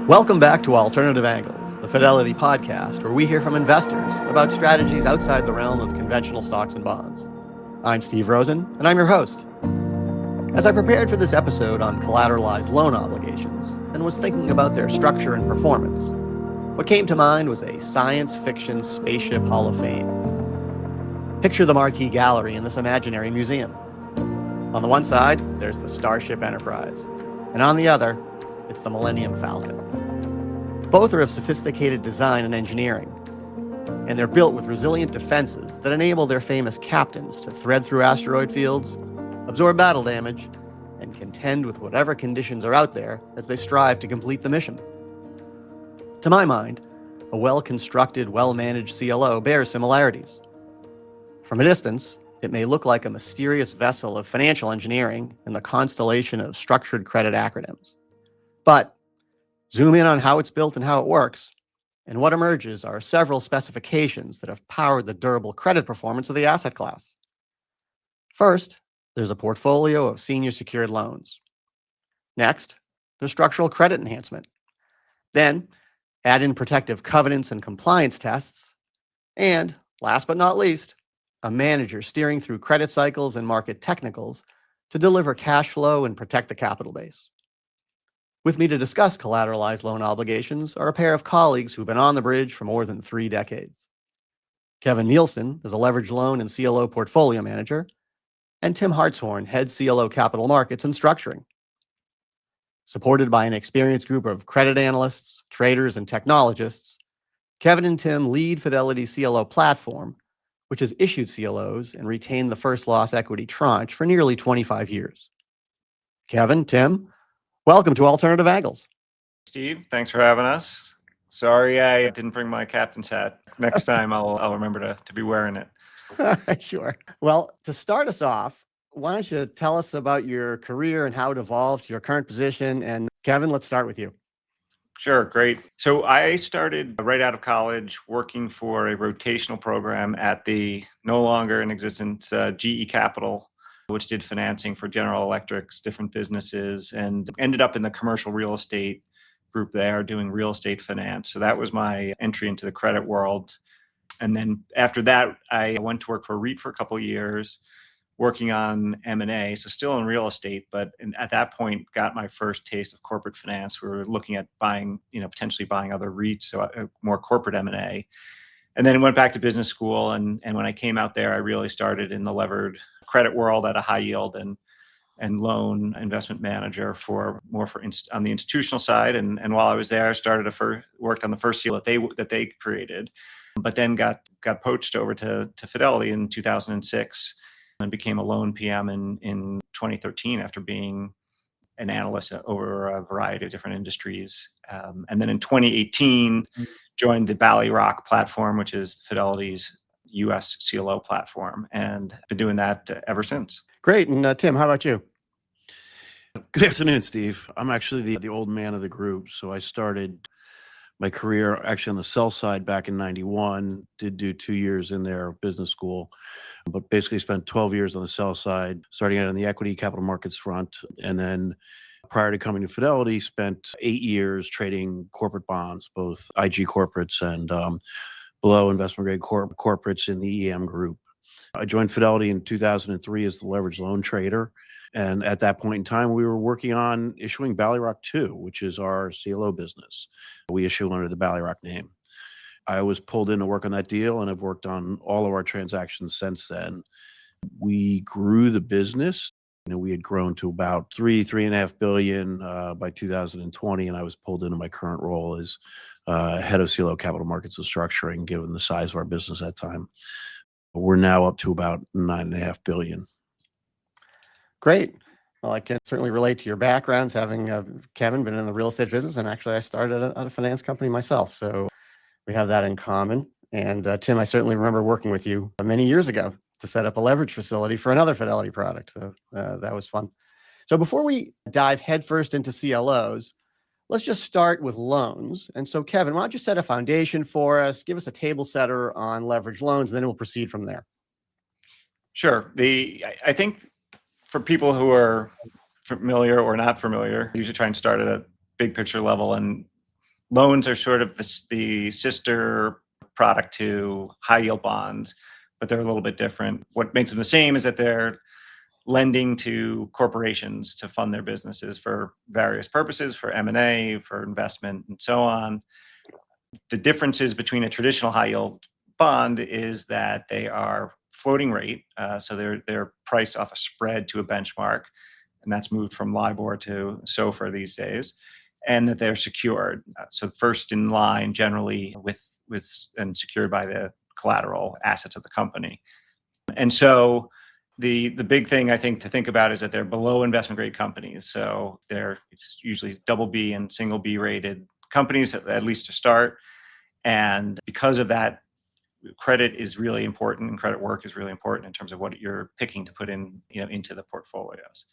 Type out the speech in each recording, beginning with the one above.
Welcome back to Alternative Angles, the Fidelity podcast, where we hear from investors about strategies outside the realm of conventional stocks and bonds. I'm Steve Rosen, and I'm your host. As I prepared for this episode on collateralized loan obligations and was thinking about their structure and performance, what came to mind was a science fiction spaceship hall of fame. Picture the marquee gallery in this imaginary museum. On the one side, there's the Starship Enterprise, and on the other, it's the Millennium Falcon. Both are of sophisticated design and engineering, and they're built with resilient defenses that enable their famous captains to thread through asteroid fields, absorb battle damage, and contend with whatever conditions are out there as they strive to complete the mission. To my mind, a well-constructed, well-managed CLO bears similarities. From a distance, it may look like a mysterious vessel of financial engineering in the constellation of structured credit acronyms. But zoom in on how it's built and how it works, and what emerges are several specifications that have powered the durable credit performance of the asset class. First, there's a portfolio of senior secured loans. Next, there's structural credit enhancement. Then, add in protective covenants and compliance tests. And, last but not least, a manager steering through credit cycles and market technicals to deliver cash flow and protect the capital base. With me to discuss collateralized loan obligations are a pair of colleagues who've been on the bridge for more than 3 decades. Kevin Nielsen is a leveraged loan and CLO portfolio manager, and Tim Hartshorn heads CLO capital markets and structuring. Supported by an experienced group of credit analysts, traders, and technologists, Kevin and Tim lead Fidelity's CLO platform, which has issued CLOs and retained the first loss equity tranche for nearly 25 years. Kevin, Tim, welcome to Alternative Angles. Steve, thanks for having us. Sorry I didn't bring my captain's hat. Next time I'll remember to be wearing it. Sure. Well, to start us off, why don't you tell us about your career and how it evolved to your current position? And Kevin, let's start with you. Sure, great. So I started right out of college working for a rotational program at the no longer in existence GE Capital, which did financing for General Electric's different businesses, and ended up in the commercial real estate group there doing real estate finance. So that was my entry into the credit world. And then after that, I went to work for a REIT for a couple of years, working on M&A, so still in real estate, but at that point got my first taste of corporate finance. We were looking at buying, potentially buying other REITs, so more corporate M&A. And then went back to business school, and when I came out there, I really started in the levered credit world at a high yield and loan investment manager on the institutional side. And while I was there, I worked on the first deal that they created, but then got poached over to Fidelity in 2006 and became a loan PM in 2013 after being an analyst over a variety of different industries. And then in 2018, joined the BallyRock platform, which is Fidelity's US CLO platform, and been doing that ever since. Great. And Tim, how about you? Good afternoon, Steve. I'm actually the old man of the group. So I started my career actually on the sell side back in 91, did do 2 years in their business school, but basically spent 12 years on the sell side, starting out on the equity capital markets front. And then prior to coming to Fidelity, spent 8 years trading corporate bonds, both IG corporates and below investment grade corporates in the EM group. I joined Fidelity in 2003 as the leveraged loan trader. And at that point in time, we were working on issuing BallyRock 2, which is our CLO business. We issue under the BallyRock name. I was pulled in to work on that deal and have worked on all of our transactions since then. We grew the business. We had grown to about $3.5 billion by 2020, and I was pulled into my current role as head of CLO capital markets and structuring, given the size of our business at that time. We're now up to about $9.5 billion. Great. Well, I can certainly relate to your backgrounds, having Kevin been in the real estate business, and actually I started at a finance company myself. So we have that in common. And Tim, I certainly remember working with you many years ago to set up a leverage facility for another Fidelity product. So that was fun. So before we dive headfirst into CLOs, let's just start with loans. And so Kevin, why don't you set a foundation for us, give us a table setter on leverage loans, and then we'll proceed from there. Sure. I think for people who are familiar or not familiar, you should try and start at a big picture level and Loans are sort of the sister product to high yield bonds, but they're a little bit different. What makes them the same is that they're lending to corporations to fund their businesses for various purposes, for M&A, for investment, and so on. The differences between a traditional high yield bond is that they are floating rate, so they're priced off a spread to a benchmark, and that's moved from LIBOR to SOFR these days, and that they're secured. So first in line, generally with and secured by the collateral assets of the company. And so the big thing I think to think about is that they're below investment grade companies. So it's usually double B and single B rated companies, at least to start. And because of that, credit is really important, and credit work is really important in terms of what you're picking to put in, into the portfolios.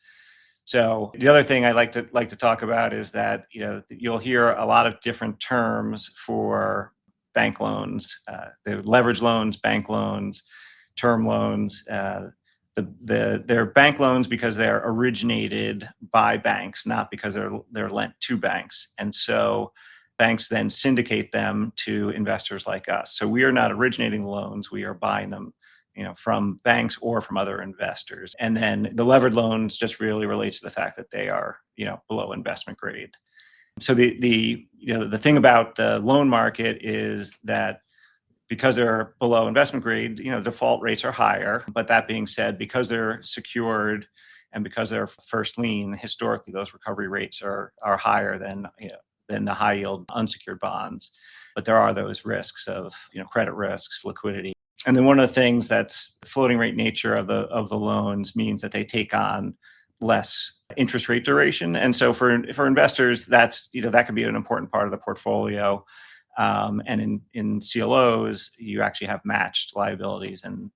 So the other thing I like to talk about is that you'll hear a lot of different terms for bank loans, the leverage loans, bank loans, term loans. They're bank loans because they're originated by banks, not because they're lent to banks, and so banks then syndicate them to investors like us. So we are not originating the loans; we are buying them, from banks or from other investors. And then the levered loans just really relates to the fact that they are, below investment grade. So the thing about the loan market is that because they're below investment grade, default rates are higher. But that being said, because they're secured and because they're first lien, historically those recovery rates are higher than the high yield unsecured bonds. But there are those risks of credit risks, liquidity. And then one of the things that's the floating rate nature of the loans means that they take on less interest rate duration. And so for investors, that's that could be an important part of the portfolio. And in CLOs, you actually have matched liabilities and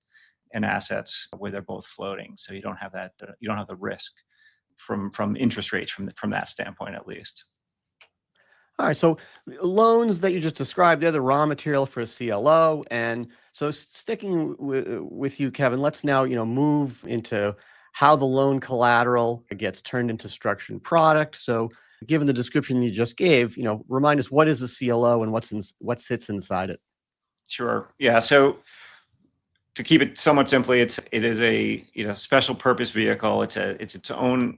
assets where they're both floating. So you don't have that. You don't have the risk from interest rates from that standpoint, at least. All right, so loans that you just described, they're the raw material for a CLO. And so sticking with you, Kevin, let's now move into how the loan collateral gets turned into structured product. So given the description you just gave, remind us, what is a CLO and what sits inside it? Sure. Yeah. So to keep it somewhat simply, it is a special purpose vehicle. It's its own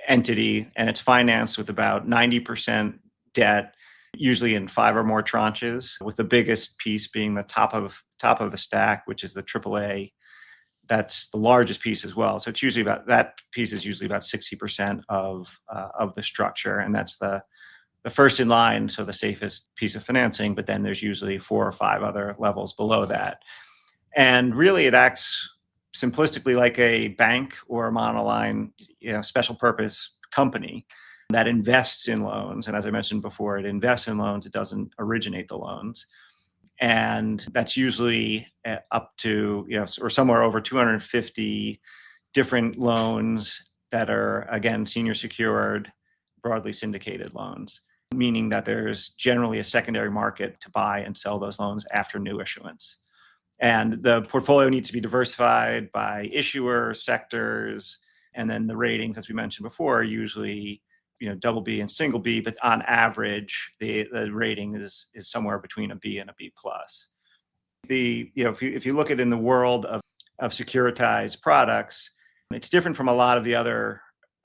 entity, and it's financed with about 90% debt, usually in 5 or more tranches, with the biggest piece being the top of the stack, which is the AAA. That's the largest piece as well. So it's usually that piece is usually about 60% of the structure, and that's the first in line, so the safest piece of financing. But then there's usually 4 or 5 other levels below that, and really it acts simplistically like a bank or a monoline, special purpose company that invests in loans. And as I mentioned before, it invests in loans. It doesn't originate the loans. And that's usually up to, or somewhere over 250 different loans that are, again, senior secured, broadly syndicated loans, meaning that there's generally a secondary market to buy and sell those loans after new issuance. And the portfolio needs to be diversified by issuer, sectors, and then the ratings, as we mentioned before, are usually double B and single B, but on average, the rating is somewhere between a B and a B plus. If you look at in the world of securitized products, it's different from a lot of the other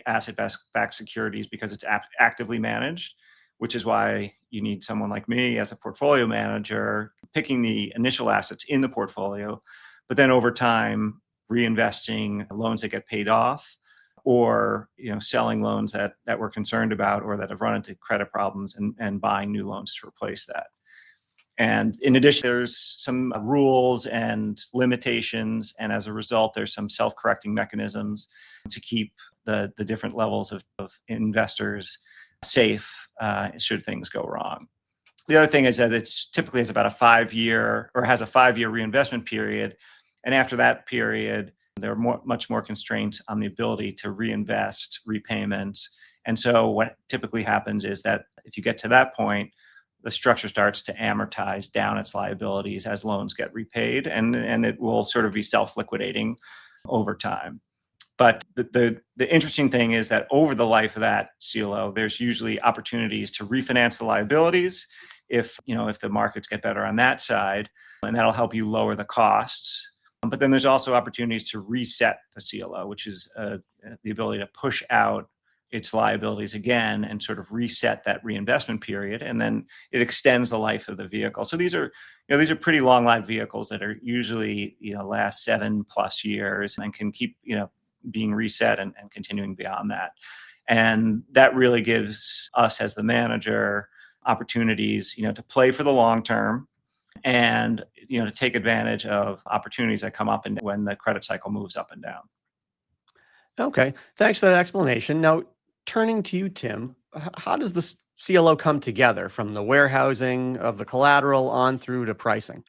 asset-backed securities because it's actively managed, which is why you need someone like me as a portfolio manager picking the initial assets in the portfolio, but then over time reinvesting loans that get paid off, or selling loans that we're concerned about or that have run into credit problems and buying new loans to replace that. And in addition, there's some rules and limitations, and as a result, there's some self-correcting mechanisms to keep the different levels of investors safe should things go wrong. The other thing is that it's typically has about a 5-year reinvestment period, and after that period, there are much more constraints on the ability to reinvest repayments. And so what typically happens is that if you get to that point, the structure starts to amortize down its liabilities as loans get repaid, and it will sort of be self-liquidating over time. But the interesting thing is that over the life of that CLO, there's usually opportunities to refinance the liabilities if the markets get better on that side, and that'll help you lower the costs. But then there's also opportunities to reset the CLO, which is the ability to push out its liabilities again and sort of reset that reinvestment period, and then it extends the life of the vehicle. So these are pretty long lived vehicles that are usually last 7+ years and can keep being reset and continuing beyond that. And that really gives us as the manager opportunities to play for the long term and to take advantage of opportunities that come up and when the credit cycle moves up and down. Okay, thanks for that explanation. Now, turning to you, Tim, how does this CLO come together from the warehousing of the collateral on through to pricing?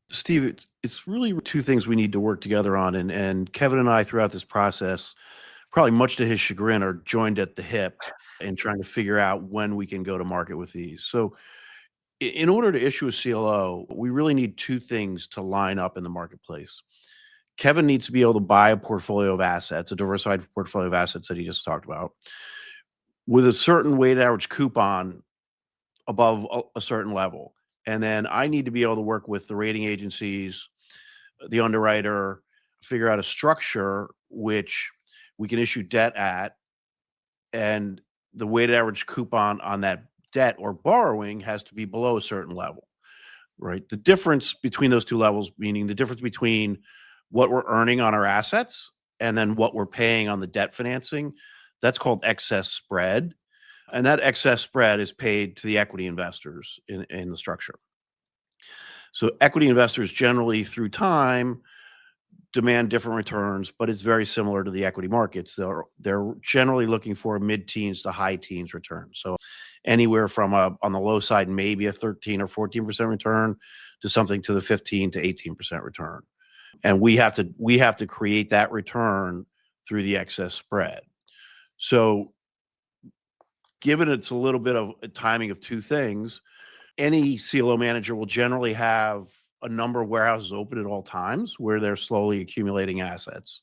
Steve, it's really two things we need to work together on. And Kevin and I, throughout this process, probably much to his chagrin, are joined at the hip in trying to figure out when we can go to market with these. So in order to issue a CLO, we really need two things to line up in the marketplace. Kevin needs to be able to buy a portfolio of assets, a diversified portfolio of assets that he just talked about, with a certain weighted average coupon above a certain level. And then I need to be able to work with the rating agencies, the underwriter, figure out a structure which we can issue debt at, and the weighted average coupon on that debt or borrowing has to be below a certain level, right? The difference between those two levels, meaning the difference between what we're earning on our assets and then what we're paying on the debt financing, that's called excess spread. And that excess spread is paid to the equity investors in the structure. So equity investors generally through time demand different returns, but it's very similar to the equity markets. They're generally looking for mid-teens to high teens return. So anywhere from on the low side, maybe a 13 or 14% return to something to the 15 to 18% return. And we have to create that return through the excess spread. So given it's a little bit of a timing of two things, any CLO manager will generally have a number of warehouses open at all times where they're slowly accumulating assets.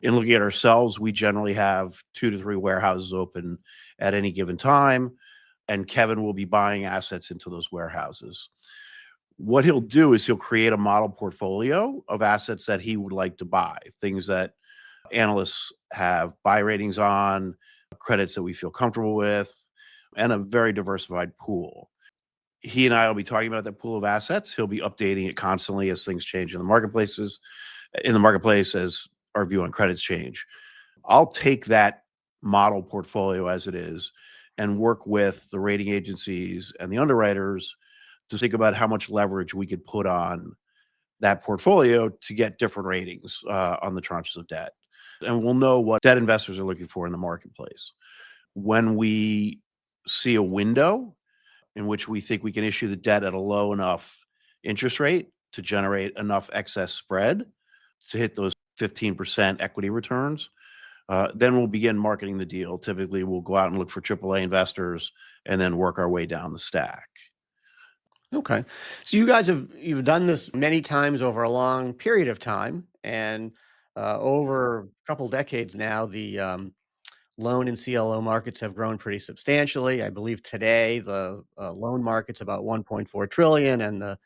In looking at ourselves, we generally have 2 to 3 warehouses open at any given time, and Kevin will be buying assets into those warehouses. What he'll do is he'll create a model portfolio of assets that he would like to buy, things that analysts have buy ratings on, credits that we feel comfortable with, and a very diversified pool. He and I will be talking about that pool of assets. He'll be updating it constantly as things change in the marketplace as our view on credits change. I'll take that model portfolio as it is and work with the rating agencies and the underwriters to think about how much leverage we could put on that portfolio to get different ratings on the tranches of debt. And we'll know what debt investors are looking for in the marketplace. When we see a window in which we think we can issue the debt at a low enough interest rate to generate enough excess spread to hit those 15% equity returns, then we'll begin marketing the deal. Typically, we'll go out and look for AAA investors and then work our way down the stack. Okay. So you've done this many times over a long period of time, and over a couple decades now, the loan and CLO markets have grown pretty substantially. I believe today the loan market's about 1.4 trillion, and the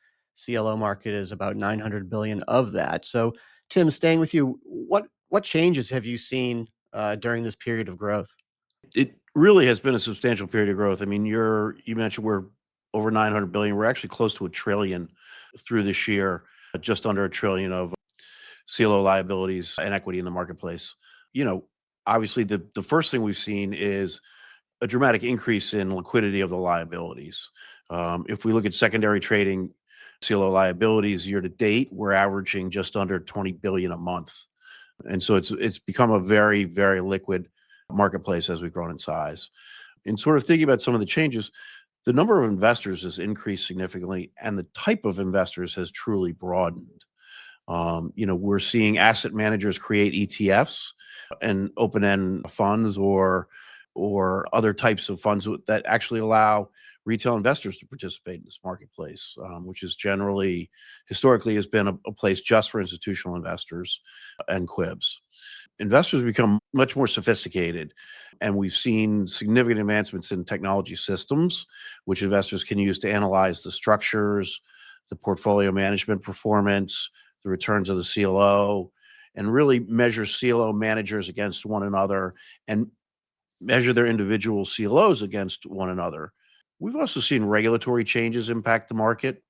CLO market is about 900 billion of that. So, Tim, staying with you, what changes have you seen during this period of growth? It really has been a substantial period of growth. I mean, you mentioned we're over 900 billion. We're actually close to $1 trillion through this year, just under $1 trillion of CLO liabilities and equity in the marketplace. Obviously, the first thing we've seen is a dramatic increase in liquidity of the liabilities. If we look at secondary trading CLO liabilities year to date, we're averaging just under 20 billion a month. And so it's become a very, very liquid marketplace as we've grown in size. And sort of thinking about some of the changes, the number of investors has increased significantly, and the type of investors has truly broadened. We're seeing asset managers create ETFs and open-end funds or or other types of funds that actually allow retail investors to participate in this marketplace, which is generally, historically, has been a place just for institutional investors and QIBs. Investors become much more sophisticated, and we've seen significant advancements in technology systems, which investors can use to analyze the structures, the portfolio management performance, the returns of the CLO, and really measure CLO managers against one another and measure their individual CLOs against one another. We've also seen regulatory changes impact the market.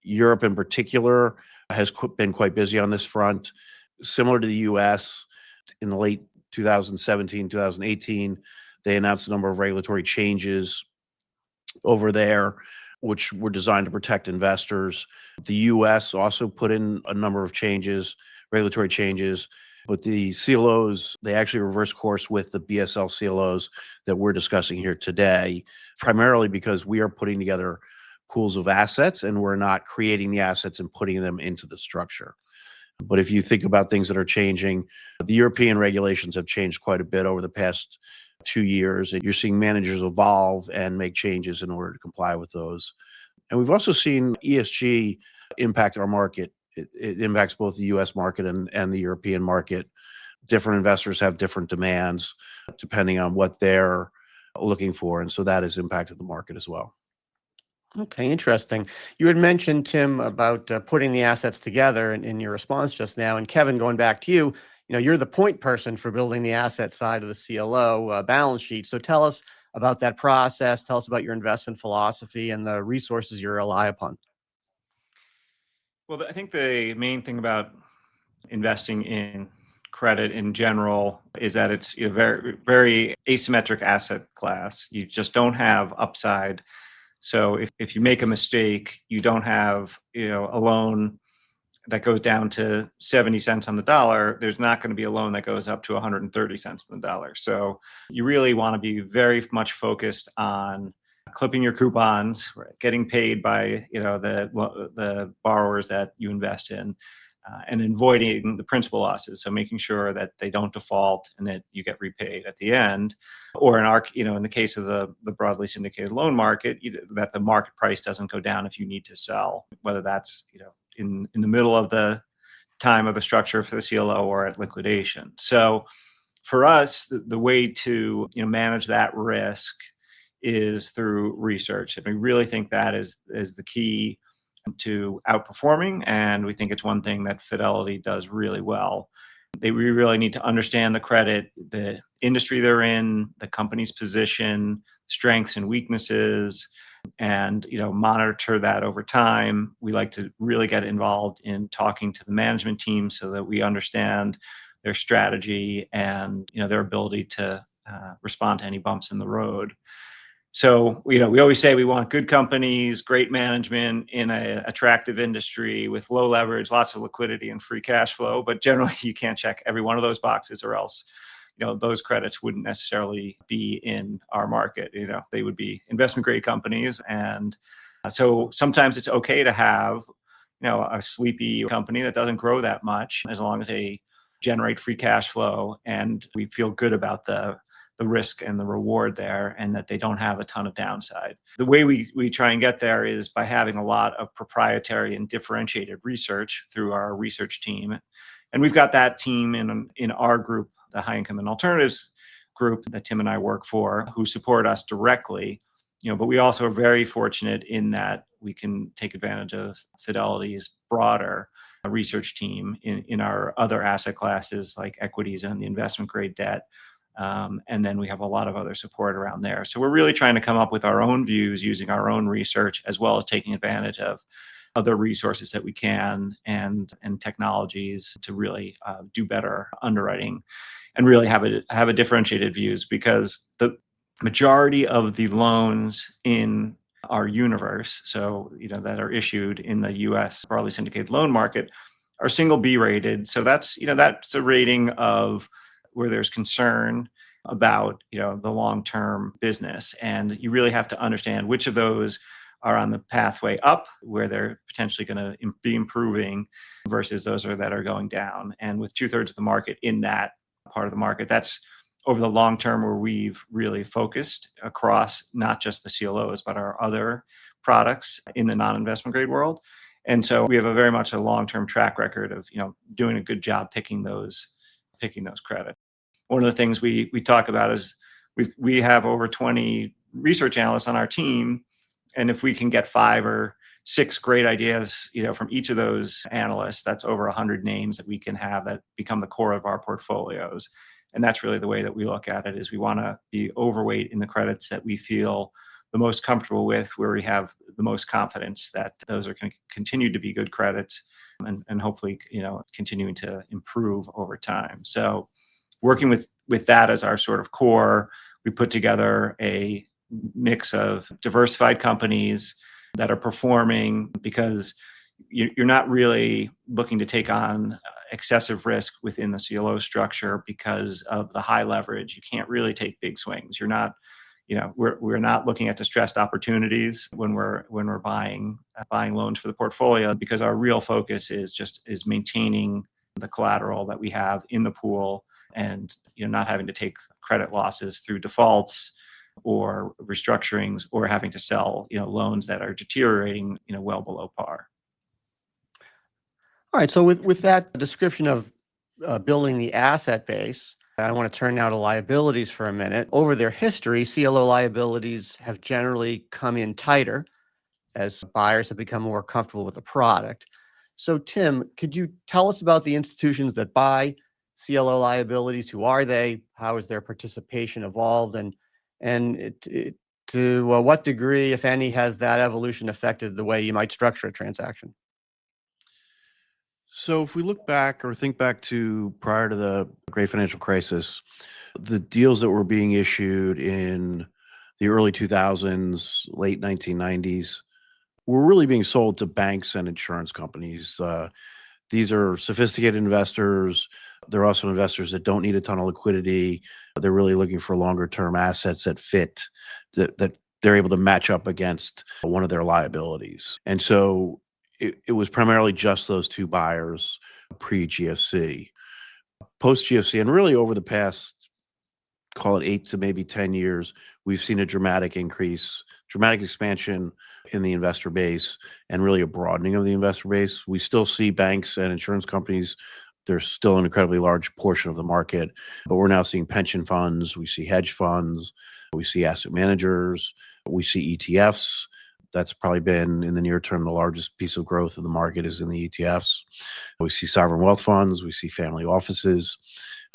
Europe in particular has been quite busy on this front. Similar to the US, in the late 2017, 2018, they announced a number of regulatory changes over there, which were designed to protect investors. The US also put in a number of changes, regulatory changes, but the CLOs, they actually reverse course with the BSL CLOs that we're discussing here today, primarily because we are putting together pools of assets and we're not creating the assets and putting them into the structure. But if you think about things that are changing, the European regulations have changed quite a bit over the past 2 years, and you're seeing managers evolve and make changes in order to comply with those. And we've also seen ESG impact our market. It impacts both the US market and the European market. Different investors have different demands depending on what they're looking for. And so that has impacted the market as well. Okay, interesting. You had mentioned, Tim, about putting the assets together in your response just now. And Kevin, going back to you, you're the point person for building the asset side of the CLO balance sheet. So tell us about that process. Tell us about your investment philosophy and the resources you rely upon. Well, I think the main thing about investing in credit in general is that it's a very, very asymmetric asset class. You just don't have upside. So if you make a mistake, you don't have, a loan that goes down to 70 cents on the dollar. There's not going to be a loan that goes up to 130 cents on the dollar. So you really want to be very much focused on clipping your coupons, getting paid by, the borrowers that you invest in, and avoiding the principal losses. So making sure that they don't default and that you get repaid at the end, or in the case of the broadly syndicated loan market, that the market price doesn't go down if you need to sell, whether that's, in the middle of the time of the structure for the CLO or at liquidation. So for us, the way to, manage that risk is through research. And we really think that is the key to outperforming. And we think it's one thing that Fidelity does really well. We really need to understand the credit, the industry they're in, the company's position, strengths and weaknesses, and monitor that over time. We like to really get involved in talking to the management team so that we understand their strategy and their ability to respond to any bumps in the road. So, we always say we want good companies, great management in an attractive industry with low leverage, lots of liquidity and free cash flow. But generally, you can't check every one of those boxes, or else, those credits wouldn't necessarily be in our market. They would be investment grade companies. And so sometimes it's okay to have, a sleepy company that doesn't grow that much, as long as they generate free cash flow and we feel good about the risk and the reward there, and that they don't have a ton of downside. The way we try and get there is by having a lot of proprietary and differentiated research through our research team. And we've got that team in our group, the High Income and Alternatives group that Tim and I work for, who support us directly. But we also are very fortunate in that we can take advantage of Fidelity's broader research team in our other asset classes like equities and the investment grade debt. And then we have a lot of other support around there. So we're really trying to come up with our own views using our own research, as well as taking advantage of other resources that we can and technologies to really do better underwriting and really have a differentiated views, because the majority of the loans in our universe, so that are issued in the U.S. broadly syndicated loan market, are single B rated. So that's a rating of where there's concern about the long-term business, and you really have to understand which of those are on the pathway up, where they're potentially going to be improving, versus those that are going down. And with 2/3 of the market in that part of the market, that's over the long term where we've really focused across not just the CLOs, but our other products in the non-investment grade world. And so we have a very much a long-term track record of, doing a good job picking those credits. One of the things we talk about is we have over 20 research analysts on our team, and if we can get 5 or 6 great ideas, from each of those analysts, that's over 100 names that we can have that become the core of our portfolios. And that's really the way that we look at it, is we want to be overweight in the credits that we feel the most comfortable with, where we have the most confidence that those are going to continue to be good credits and hopefully, continuing to improve over time. So working with that as our sort of core, we put together a mix of diversified companies that are performing, because you're not really looking to take on excessive risk within the CLO structure because of the high leverage. You can't really take big swings. You're not, we're not looking at distressed opportunities when we're buying loans for the portfolio, because our real focus is maintaining the collateral that we have in the pool, and not having to take credit losses through defaults or restructurings, or having to sell loans that are deteriorating well below par. All right. So with that description of building the asset base, I want to turn now to liabilities for a minute. Over their history, CLO liabilities have generally come in tighter as buyers have become more comfortable with the product. So Tim, could you tell us about the institutions that buy CLO liabilities? Who are they? How has their participation evolved? And to what degree, if any, has that evolution affected the way you might structure a transaction? So if we look back or think back to prior to the great financial crisis, the deals that were being issued in the early 2000s, late 1990s, were really being sold to banks and insurance companies. These are sophisticated investors. They're also investors that don't need a ton of liquidity. They're really looking for longer term assets that fit, that they're able to match up against one of their liabilities. And so it was primarily just those two buyers pre-GFC. Post-GFC, and really over the past, call it 8 to maybe 10 years, we've seen a dramatic expansion in the investor base, and really a broadening of the investor base. We still see banks and insurance companies. They're still an incredibly large portion of the market, but we're now seeing pension funds, we see hedge funds, we see asset managers, we see ETFs. That's probably been, in the near term, the largest piece of growth of the market is in the ETFs. We see sovereign wealth funds, we see family offices.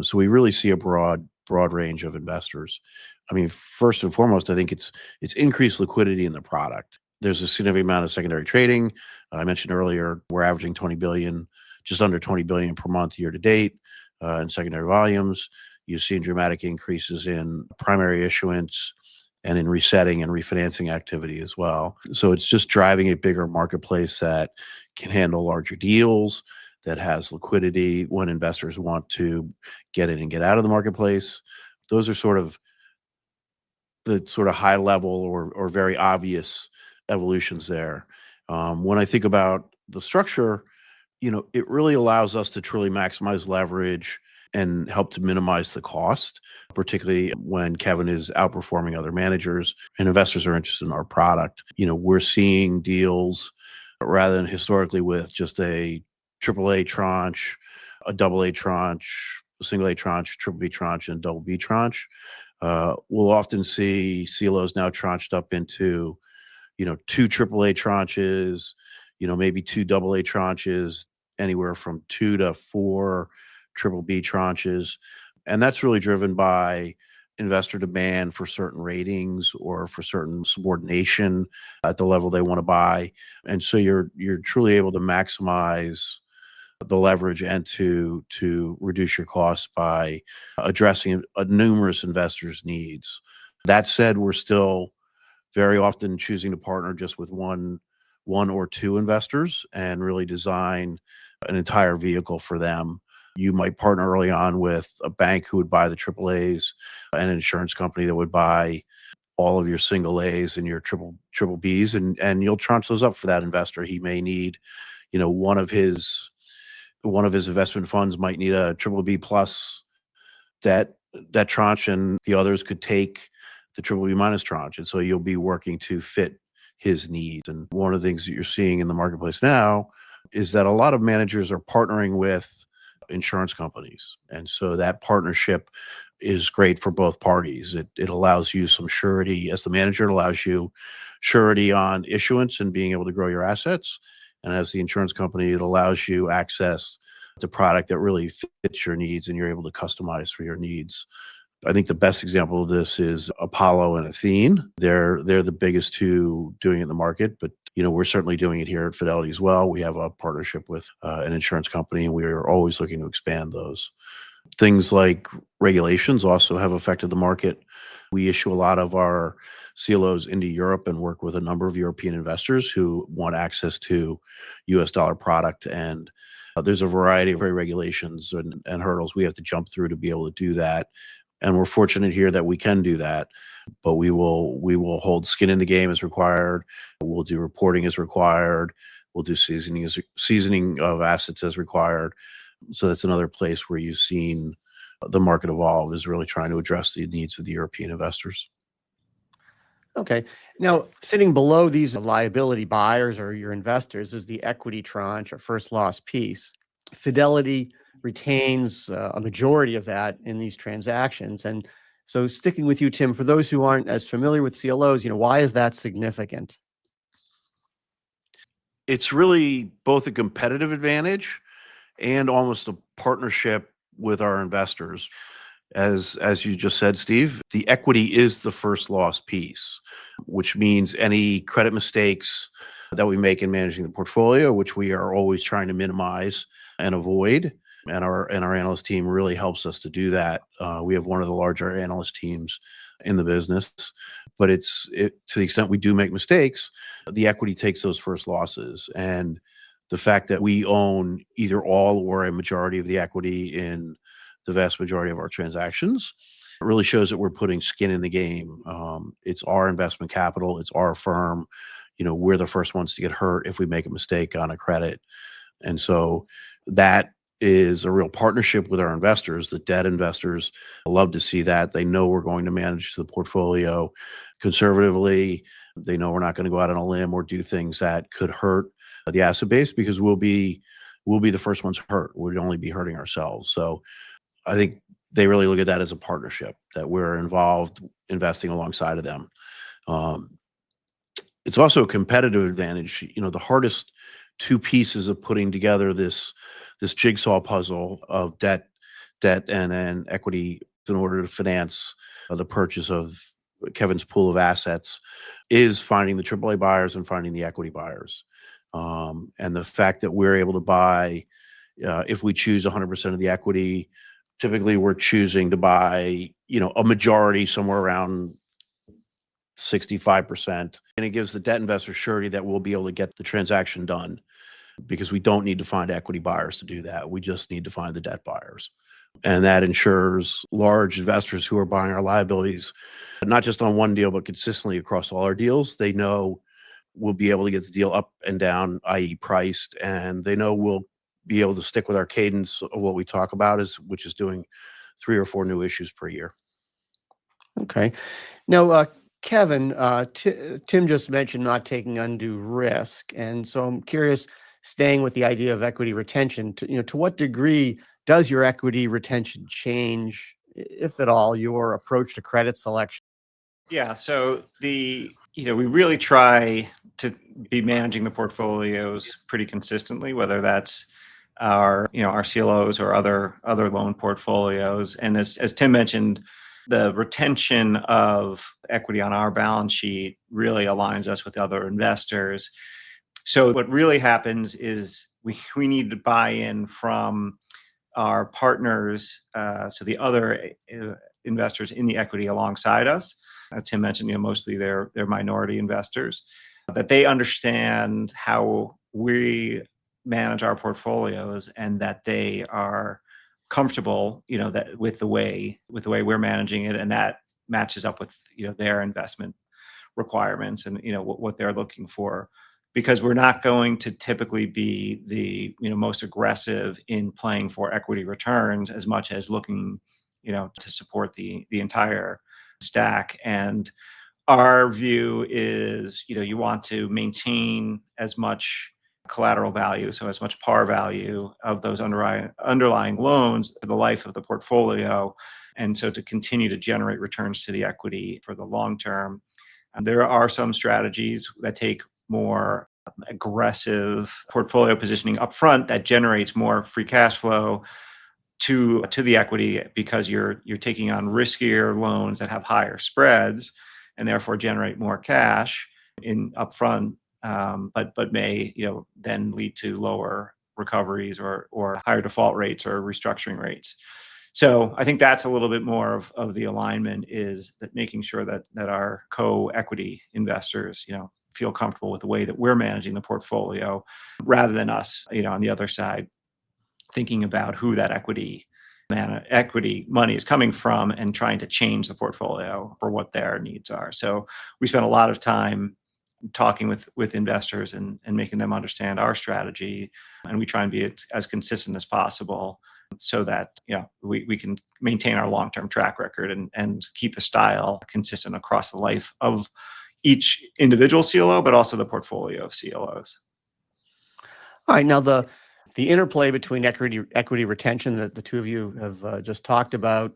So we really see a broad range of investors. I mean, first and foremost, I think it's increased liquidity in the product. There's a significant amount of secondary trading. I mentioned earlier, we're averaging 20 billion, just under 20 billion per month year to date in secondary volumes. You've seen dramatic increases in primary issuance and in resetting and refinancing activity as well. So it's just driving a bigger marketplace that can handle larger deals, that has liquidity when investors want to get in and get out of the marketplace. Those are sort of the high level or very obvious evolutions there. When I think about the structure, it really allows us to truly maximize leverage and help to minimize the cost, particularly when Kevin is outperforming other managers and investors are interested in our product. We're seeing deals rather than historically with just a AAA tranche, a AA tranche, a single A tranche, triple B tranche, and double B tranche. We'll often see CLOs now tranched up into, 2 AAA tranches, maybe 2 AA tranches, anywhere from 2 to 4 triple B tranches. And that's really driven by investor demand for certain ratings or for certain subordination at the level they want to buy. And so you're truly able to maximize the leverage and to reduce your costs by addressing numerous investors' needs. That said, we're still very often choosing to partner just with one or two investors and really design an entire vehicle for them. You might partner early on with a bank who would buy the AAAs, and an insurance company that would buy all of your single A's and your triple B's, and you'll tranche those up for that investor. He may need, one of his investment funds might need a triple B plus debt that tranche, and the others could take the triple B minus tranche. And so you'll be working to fit his needs. And one of the things that you're seeing in the marketplace now is that a lot of managers are partnering with insurance companies. And so that partnership is great for both parties. It allows you some surety as the manager. It allows you surety on issuance and being able to grow your assets. And as the insurance company, it allows you access to product that really fits your needs and you're able to customize for your needs. I think the best example of this is Apollo and Athene. They're the biggest two doing it in the market, but we're certainly doing it here at Fidelity as well. We have a partnership with an insurance company, and we are always looking to expand those. Things like regulations also have affected the market. We issue a lot of our CLOs into Europe and work with a number of European investors who want access to US dollar product. And there's a variety of regulations and hurdles we have to jump through to be able to do that. And we're fortunate here that we can do that, but we will hold skin in the game as required. We'll do reporting as required. We'll do seasoning of assets as required. So that's another place where you've seen the market evolve, is really trying to address the needs of the European investors. Okay. Now, sitting below these liability buyers or your investors is the equity tranche or first loss piece. Fidelity retains a majority of that in these transactions. And so sticking with you, Tim, for those who aren't as familiar with CLOs, why is that significant? It's really both a competitive advantage and almost a partnership with our investors. As you just said, Steve, the equity is the first loss piece, which means any credit mistakes that we make in managing the portfolio, which we are always trying to minimize and avoid. And our analyst team really helps us to do that. We have one of the larger analyst teams in the business, but to the extent we do make mistakes, the equity takes those first losses. And the fact that we own either all or a majority of the equity in the vast majority of our transactions really shows that we're putting skin in the game. It's our investment capital. It's our firm. We're the first ones to get hurt if we make a mistake on a credit. And so that is a real partnership with our investors. The debt investors love to see that. They know we're going to manage the portfolio conservatively. They know we're not going to go out on a limb or do things that could hurt the asset base, because we'll be the first ones hurt. We'd only be hurting ourselves. So I think they really look at that as a partnership, that we're involved investing alongside of them. It's also a competitive advantage. The hardest two pieces of putting together this jigsaw puzzle of debt and equity in order to finance the purchase of Kevin's pool of assets is finding the AAA buyers and finding the equity buyers. And the fact that we're able to buy, if we choose 100% of the equity, typically we're choosing to buy, a majority, somewhere around 65%. And it gives the debt investor surety that we'll be able to get the transaction done, because we don't need to find equity buyers to do that. We just need to find the debt buyers. And that ensures large investors who are buying our liabilities, not just on one deal, but consistently across all our deals, they know we'll be able to get the deal up and down, i.e. priced, and they know we'll be able to stick with our cadence of what we talk about, which is doing 3 or 4 new issues per year. Okay. Now, Kevin, Tim just mentioned not taking undue risk. And so I'm curious, staying with the idea of equity retention, to what degree does your equity retention change, if at all, your approach to credit selection? Yeah, so we really try to be managing the portfolios pretty consistently, whether that's our CLOs or other loan portfolios. And as Tim mentioned, the retention of equity on our balance sheet really aligns us with other investors. So what really happens is we need to buy in from our partners, so the other investors in the equity alongside us. As Tim mentioned, mostly they're minority investors, that they understand how we manage our portfolios and that they are comfortable, that with the way we're managing it, and that matches up with their investment requirements and what they're looking for. Because we're not going to typically be the most aggressive in playing for equity returns as much as looking to support the entire stack. And our view is, you want to maintain as much collateral value, so as much par value of those underlying loans for the life of the portfolio, and so to continue to generate returns to the equity for the long term. And there are some strategies that take more aggressive portfolio positioning upfront that generates more free cash flow to the equity, because you're taking on riskier loans that have higher spreads and therefore generate more cash in upfront, but may then lead to lower recoveries or higher default rates or restructuring rates. So I think that's a little bit more of the alignment, is that making sure that our co-equity investors feel comfortable with the way that we're managing the portfolio, rather than us on the other side thinking about who that equity money is coming from and trying to change the portfolio for what their needs are. So we spent a lot of time talking with investors and making them understand our strategy, and we try and be as consistent as possible, so that we can maintain our long-term track record and keep the style consistent across the life of each individual CLO, but also the portfolio of CLOs. All right, now the interplay between equity retention that the two of you have just talked about,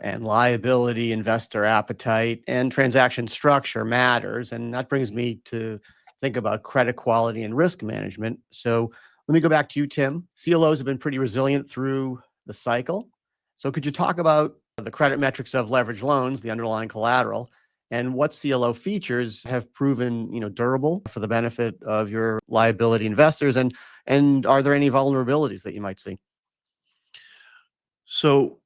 and liability, investor appetite, and transaction structure matters. And that brings me to think about credit quality and risk management. So let me go back to you, Tim. CLOs have been pretty resilient through the cycle. So could you talk about the credit metrics of leveraged loans, the underlying collateral, and what CLO features have proven durable for the benefit of your liability investors? And are there any vulnerabilities that you might see? So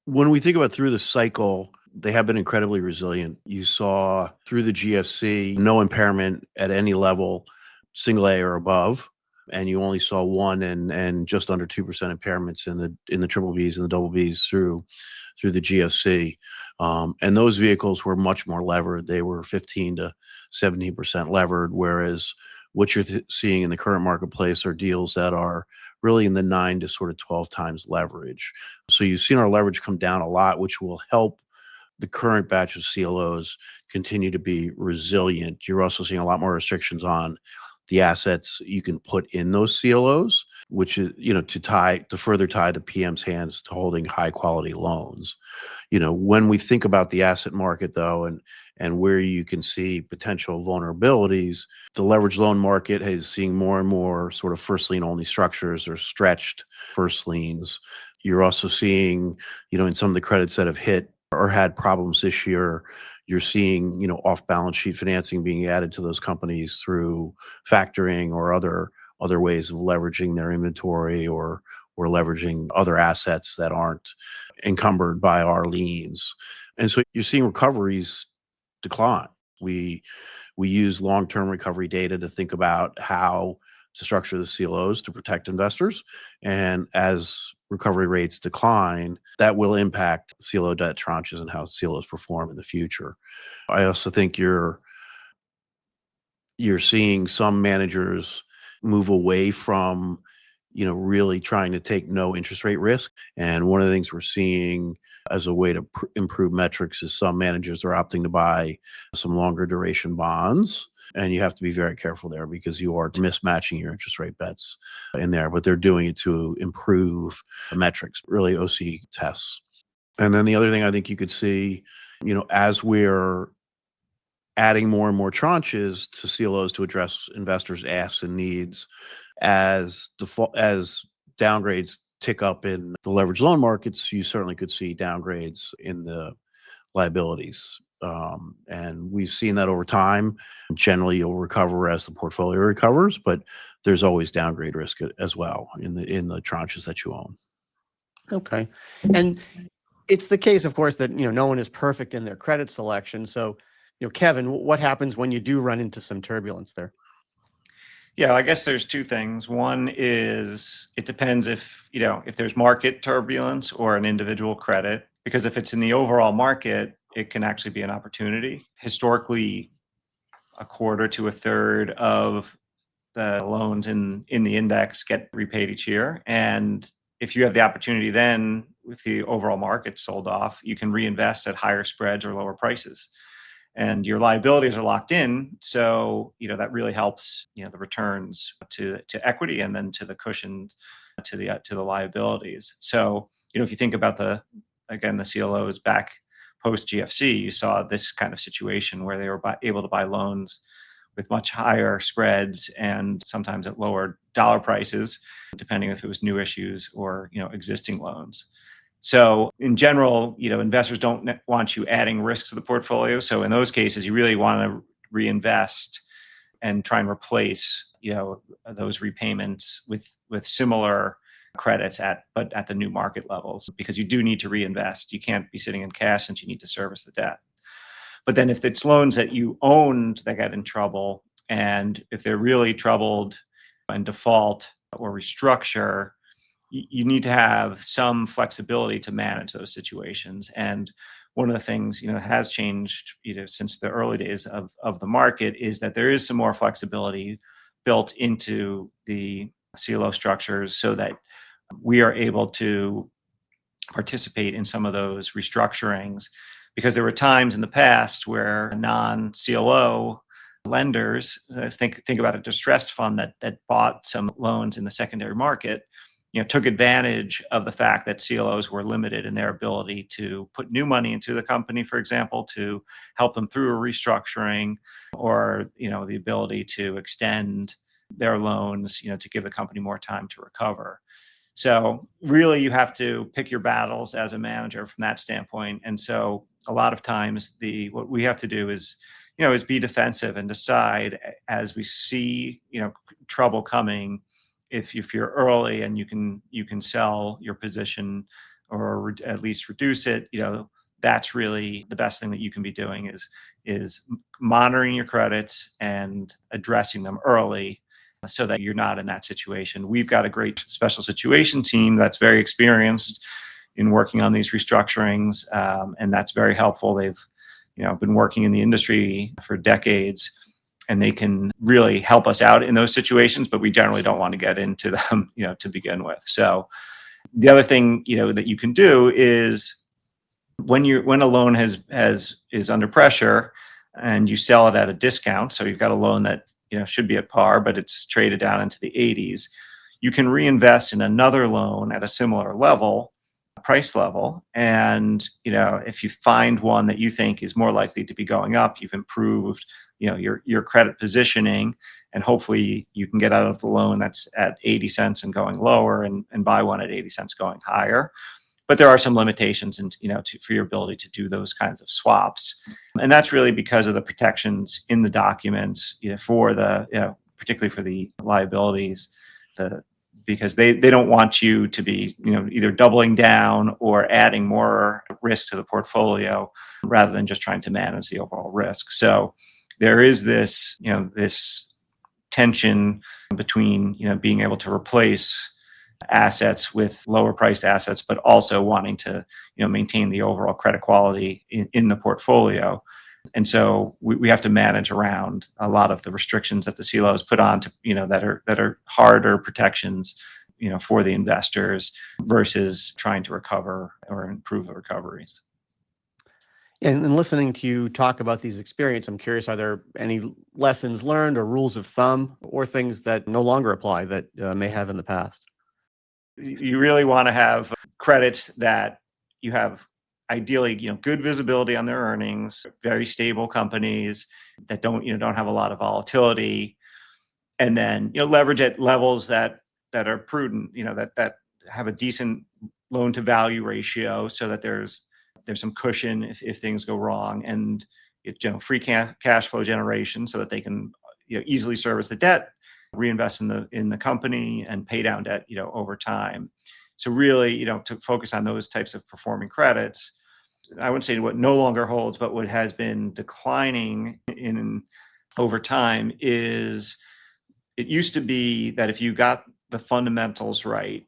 when we think about through the cycle, they have been incredibly resilient. You saw through the GFC, no impairment at any level, single A or above, and you only saw one and just under 2% impairments in the triple Bs and the double Bs through the GFC. And those vehicles were much more levered. They were 15 to 17% levered, whereas what you're seeing in the current marketplace are deals that are really in the 9 to sort of 12 times leverage. So you've seen our leverage come down a lot, which will help the current batch of CLOs continue to be resilient. You're also seeing a lot more restrictions on the assets you can put in those CLOs, which is, to further tie the PM's hands to holding high quality loans. When we think about the asset market though, and where you can see potential vulnerabilities, the leveraged loan market is seeing more and more sort of first lien only structures or stretched first liens. You're also seeing, in some of the credits that have hit or had problems this year, you're seeing, off balance sheet financing being added to those companies through factoring or other ways of leveraging their inventory or leveraging other assets that aren't encumbered by our liens. And so you're seeing recoveries decline. We use long-term recovery data to think about how to structure the CLOs to protect investors. And as recovery rates decline, that will impact CLO debt tranches and how CLOs perform in the future. I also think you're seeing some managers move away from really trying to take no interest rate risk. And one of the things we're seeing as a way to improve metrics is some managers are opting to buy some longer duration bonds. And you have to be very careful there, because you are mismatching your interest rate bets in there, but they're doing it to improve metrics, really OC tests. And then the other thing I think you could see, as we're adding more and more tranches to CLOs to address investors' asks and needs, as downgrades tick up in the leveraged loan markets, you certainly could see downgrades in the liabilities. And we've seen that over time. Generally, you'll recover as the portfolio recovers, but there's always downgrade risk as well in the tranches that you own. Okay. And it's the case, of course, that no one is perfect in their credit selection. So, Kevin, what happens when you do run into some turbulence there? Yeah, I guess there's two things. One is it depends if there's market turbulence or an individual credit, because if it's in the overall market, it can actually be an opportunity. Historically, a quarter to a third of the loans in the index get repaid each year. And if you have the opportunity then if the overall market sold off, you can reinvest at higher spreads or lower prices, and your liabilities are locked in. So that really helps the returns to equity, and then to the cushions to the liabilities. So if you think about the CLOs back post GFC, you saw this kind of situation where they were able to buy loans with much higher spreads and sometimes at lower dollar prices, depending if it was new issues or existing loans. So in general, investors don't want you adding risk to the portfolio. So in those cases, you really want to reinvest and try and replace those repayments with similar credits but at the new market levels, because you do need to reinvest. You can't be sitting in cash since you need to service the debt. But then if it's loans that you owned that got in trouble, and if they're really troubled and default or restructure, you need to have some flexibility to manage those situations. And one of the things that has changed since the early days of the market is that there is some more flexibility built into the CLO structures, so that we are able to participate in some of those restructurings, because there were times in the past where non-CLO lenders, think about a distressed fund that bought some loans in the secondary market, took advantage of the fact that CLOs were limited in their ability to put new money into the company, for example, to help them through a restructuring, or the ability to extend their loans, to give the company more time to recover. So really, you have to pick your battles as a manager from that standpoint. And so a lot of times, what we have to do is be defensive and decide, as we see trouble coming, if you're early and you can sell your position, or at least reduce it. That's really the best thing that you can be doing, is monitoring your credits and addressing them early, so that you're not in that situation. We've got a great special situation team that's very experienced in working on these restructurings, and that's very helpful. They've been working in the industry for decades, and they can really help us out in those situations, but we generally don't want to get into them to begin with. So the other thing that you can do is, when a loan is under pressure and you sell it at a discount, so you've got a loan that should be at par, but it's traded down into the 80s, you can reinvest in another loan at a similar price level. And if you find one that you think is more likely to be going up, you've improved your credit positioning, and hopefully you can get out of the loan that's at 80 cents and going lower, and buy one at 80 cents going higher. But there are some limitations for your ability to do those kinds of swaps. And that's really because of the protections in the documents, for particularly for the liabilities, because they don't want you to be either doubling down or adding more risk to the portfolio, rather than just trying to manage the overall risk. So there is this tension between being able to replace assets with lower priced assets, but also wanting to maintain the overall credit quality in the portfolio. And so we have to manage around a lot of the restrictions that the CLOs put on to that are harder protections for the investors, versus trying to recover or improve the recoveries. And listening to you talk about these experiences, I'm curious, are there any lessons learned or rules of thumb or things that no longer apply that may have in the past? You really want to have credits that you have, ideally, good visibility on their earnings, very stable companies that don't have a lot of volatility, and then leverage at levels that are prudent, that have a decent loan to value ratio, so that there's some cushion if things go wrong, and free cash flow generation, so that they can easily service the debt, reinvest in the company, and pay down debt over time. So really to focus on those types of performing credits. I wouldn't say what no longer holds, but what has been declining over time is, it used to be that if you got the fundamentals right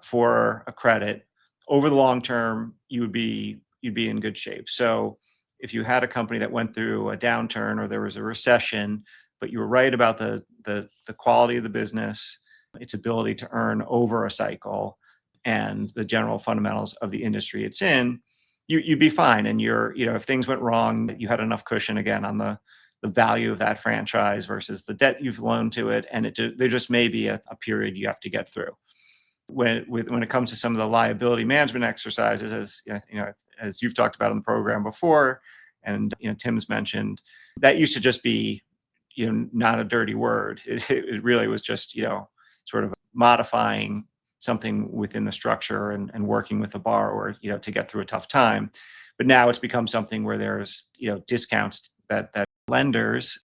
for a credit, over the long term, you'd be in good shape. So if you had a company that went through a downturn, or there was a recession, but you were right about the quality of the business, its ability to earn over a cycle, and the general fundamentals of the industry it's in, you'd be fine. And if things went wrong, you had enough cushion again on the value of that franchise versus the debt you've loaned to it. And there just may be a period you have to get through. When it comes to some of the liability management exercises, as you've talked about in the program before, and Tim's mentioned, that used to just be not a dirty word. It really was just sort of modifying something within the structure and working with the borrower to get through a tough time. But now it's become something where there's discounts that lenders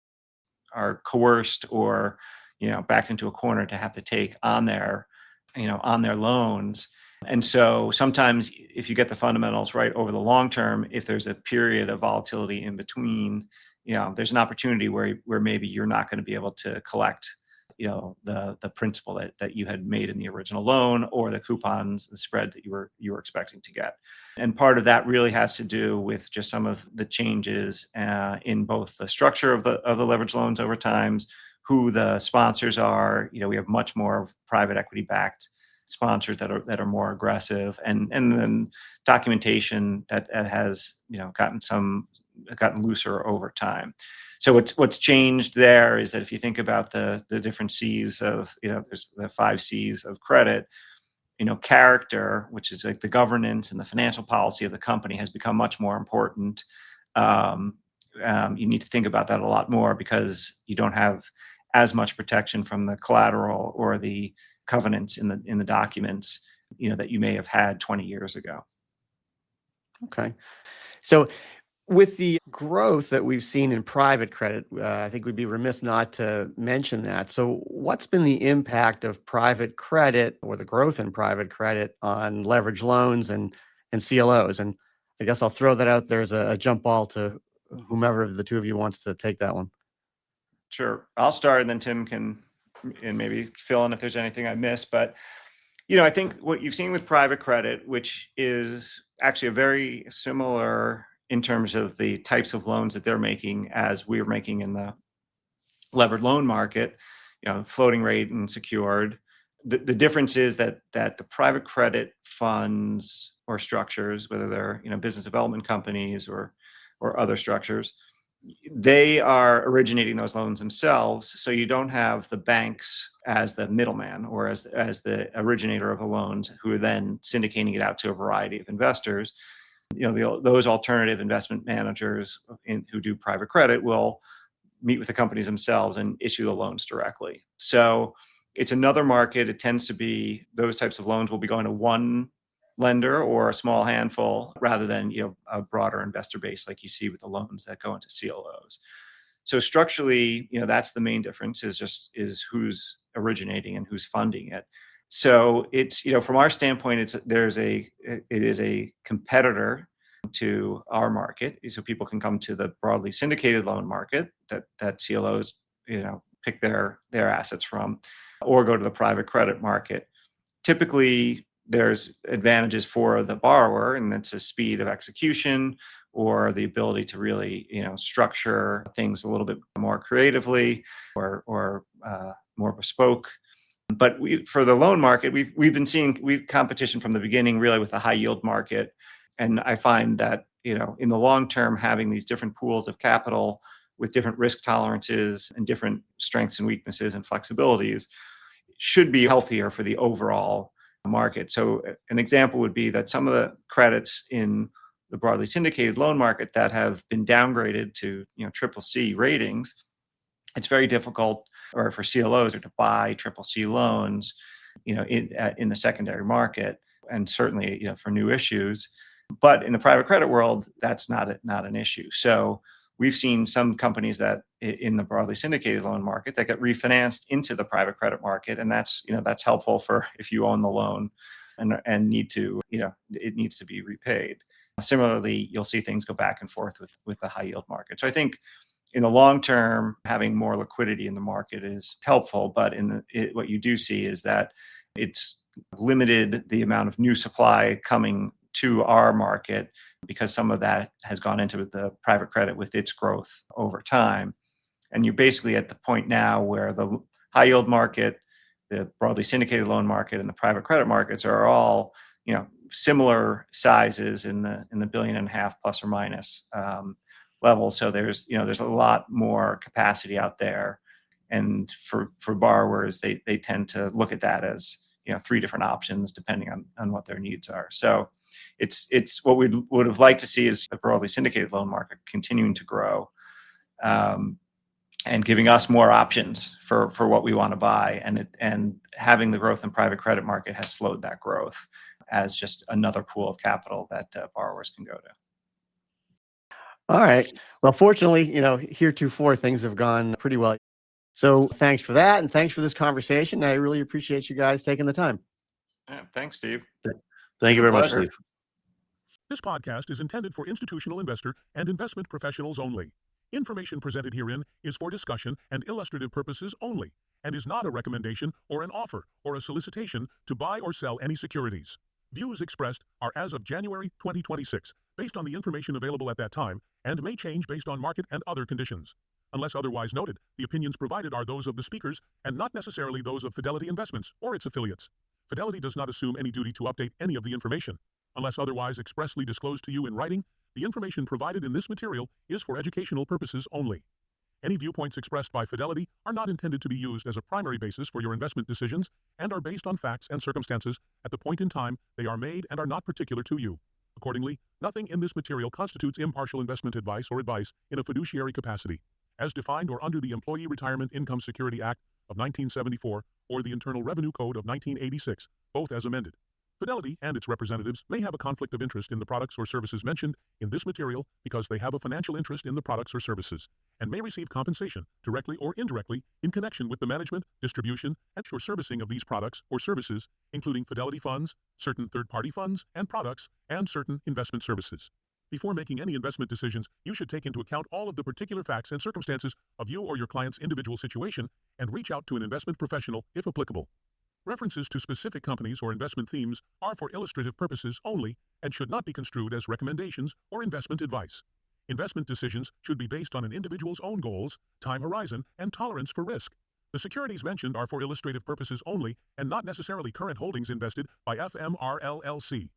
are coerced or backed into a corner to have to take on their loans. And so sometimes if you get the fundamentals right over the long term, if there's a period of volatility in between, there's an opportunity where maybe you're not going to be able to collect the principal that you had made in the original loan, or the coupons, the spread that you were expecting to get. And part of that really has to do with just some of the changes in both the structure of the leverage loans over time, who the sponsors are. We have much more private equity backed sponsors that are more aggressive, and then documentation that has gotten looser over time. So what's changed there is that if you think about the different C's of there's the 5 C's of credit, character, which is like the governance and the financial policy of the company, has become much more important. You need to think about that a lot more because you don't have as much protection from the collateral or the covenants in the documents that you may have had 20 years ago. Okay. So with the growth that we've seen in private credit, I think we'd be remiss not to mention that. So what's been the impact of private credit, or the growth in private credit, on leverage loans and CLOs? And I guess I'll throw that out there as a jump ball to whomever of the two of you wants to take that one. Sure. I'll start, and then Tim can and maybe fill in if there's anything I missed. But I think what you've seen with private credit, which is actually a very similar in terms of the types of loans that they're making as we're making in the levered loan market, floating rate and secured. The difference is that the private credit funds or structures, whether they're business development companies or other structures, they are originating those loans themselves. So you don't have the banks as the middleman or as the originator of the loans, who are then syndicating it out to a variety of investors. Those alternative investment managers who do private credit will meet with the companies themselves and issue the loans directly. So it's another market. It tends to be those types of loans will be going to one lender or a small handful, rather than a broader investor base like you see with the loans that go into CLOs. So structurally, that's the main difference, is who's originating and who's funding it. So it's from our standpoint, it is a competitor to our market. So people can come to the broadly syndicated loan market that CLOs pick their assets from, or go to the private credit market. Typically, there's advantages for the borrower, and that's the speed of execution, or the ability to really structure things a little bit more creatively or more bespoke. But for the loan market, we've been seeing competition from the beginning, really, with the high yield market. And I find that in the long term, having these different pools of capital with different risk tolerances and different strengths and weaknesses and flexibilities should be healthier for the overall market. So an example would be that some of the credits in the broadly syndicated loan market that have been downgraded to triple C ratings, it's very difficult for CLOs to buy triple C loans in the secondary market, and certainly for new issues. But in the private credit world, that's not an issue. So we've seen some companies that in the broadly syndicated loan market that get refinanced into the private credit market, and that's helpful for if you own the loan and need to it needs to be repaid. Similarly, you'll see things go back and forth with the high yield market. So I think in the long term, having more liquidity in the market is helpful, but what you do see is that it's limited the amount of new supply coming to our market, because some of that has gone into the private credit with its growth over time. And you're basically at the point now where the high yield market the broadly syndicated loan market and the private credit markets are all, similar sizes in the $1.5 billion plus or minus level. So there's a lot more capacity out there, and for borrowers, they tend to look at that as 3 different options depending on what their needs are. So it's what we would have liked to see is the broadly syndicated loan market continuing to grow, and giving us more options for what we want to buy, and having the growth in private credit market has slowed that growth as just another pool of capital that borrowers can go to. All right. Well, fortunately, heretofore things have gone pretty well. So thanks for that, and thanks for this conversation. I really appreciate you guys taking the time. Yeah, thanks, Steve. Thank you very much, Pleasure. Steve. This podcast is intended for institutional investor and investment professionals only. Information presented herein is for discussion and illustrative purposes only, and is not a recommendation or an offer or a solicitation to buy or sell any securities. Views expressed are as of January 2026, based on the information available at that time, and may change based on market and other conditions. Unless otherwise noted, the opinions provided are those of the speakers and not necessarily those of Fidelity Investments or its affiliates. Fidelity does not assume any duty to update any of the information. Unless otherwise expressly disclosed to you in writing, the information provided in this material is for educational purposes only. Any viewpoints expressed by Fidelity are not intended to be used as a primary basis for your investment decisions and are based on facts and circumstances at the point in time they are made and are not particular to you. Accordingly, nothing in this material constitutes impartial investment advice or advice in a fiduciary capacity, as defined or under the Employee Retirement Income Security Act of 1974 or the Internal Revenue Code of 1986, both as amended. Fidelity and its representatives may have a conflict of interest in the products or services mentioned in this material because they have a financial interest in the products or services, and may receive compensation, directly or indirectly, in connection with the management, distribution, and/or servicing of these products or services, including Fidelity funds, certain third-party funds and products, and certain investment services. Before making any investment decisions, you should take into account all of the particular facts and circumstances of you or your client's individual situation and reach out to an investment professional if applicable. References to specific companies or investment themes are for illustrative purposes only and should not be construed as recommendations or investment advice. Investment decisions should be based on an individual's own goals, time horizon, and tolerance for risk. The securities mentioned are for illustrative purposes only and not necessarily current holdings invested by FMR LLC.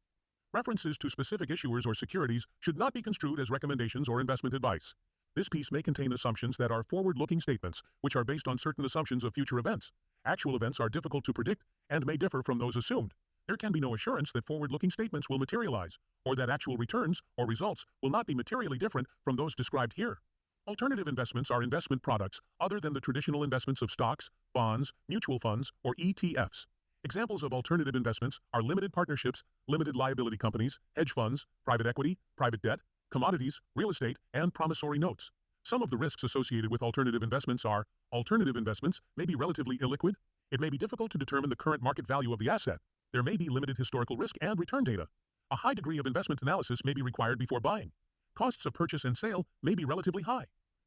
References to specific issuers or securities should not be construed as recommendations or investment advice. This piece may contain assumptions that are forward-looking statements, which are based on certain assumptions of future events. Actual events are difficult to predict and may differ from those assumed. There can be no assurance that forward-looking statements will materialize, or that actual returns or results will not be materially different from those described here. Alternative investments are investment products other than the traditional investments of stocks, bonds, mutual funds, or ETFs. Examples of alternative investments are limited partnerships, limited liability companies, hedge funds, private equity, private debt, commodities, real estate, and promissory notes. Some of the risks associated with alternative investments are: alternative investments may be relatively illiquid. It may be difficult to determine the current market value of the asset. There may be limited historical risk and return data. A high degree of investment analysis may be required before buying. Costs of purchase and sale may be relatively high.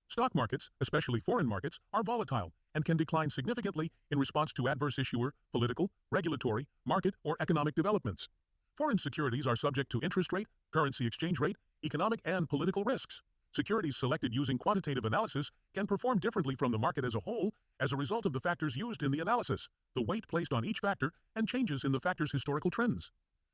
Stock markets, especially foreign markets, are volatile and can decline significantly in response to adverse issuer, political, regulatory, market, or economic developments. Foreign securities are subject to interest rate, currency exchange rate, economic and political risks. Securities selected using quantitative analysis can perform differently from the market as a whole as a result of the factors used in the analysis, the weight placed on each factor, and changes in the factor's historical trends.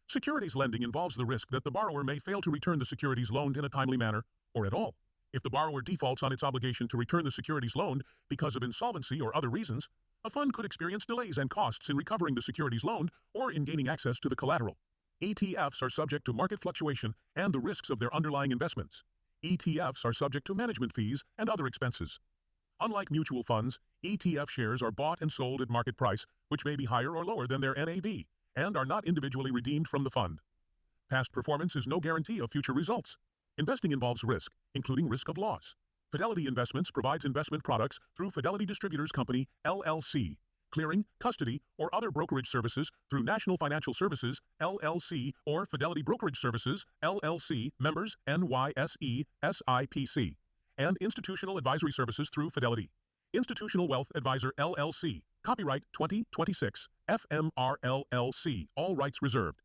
Securities lending involves the risk that the borrower may fail to return the securities loaned in a timely manner, or at all. If the borrower defaults on its obligation to return the securities loaned because of insolvency or other reasons, a fund could experience delays and costs in recovering the securities loaned or in gaining access to the collateral. ETFs are subject to market fluctuation and the risks of their underlying investments. ETFs are subject to management fees and other expenses. Unlike mutual funds, ETF shares are bought and sold at market price, which may be higher or lower than their NAV, and are not individually redeemed from the fund. Past performance is no guarantee of future results. Investing involves risk, including risk of loss. Fidelity Investments provides investment products through Fidelity Distributors Company, LLC, clearing, custody, or other brokerage services through National Financial Services, LLC, or Fidelity Brokerage Services, LLC, members NYSE, SIPC, and institutional advisory services through Fidelity. Institutional Wealth Advisor, LLC, copyright 2026, FMR LLC, all rights reserved.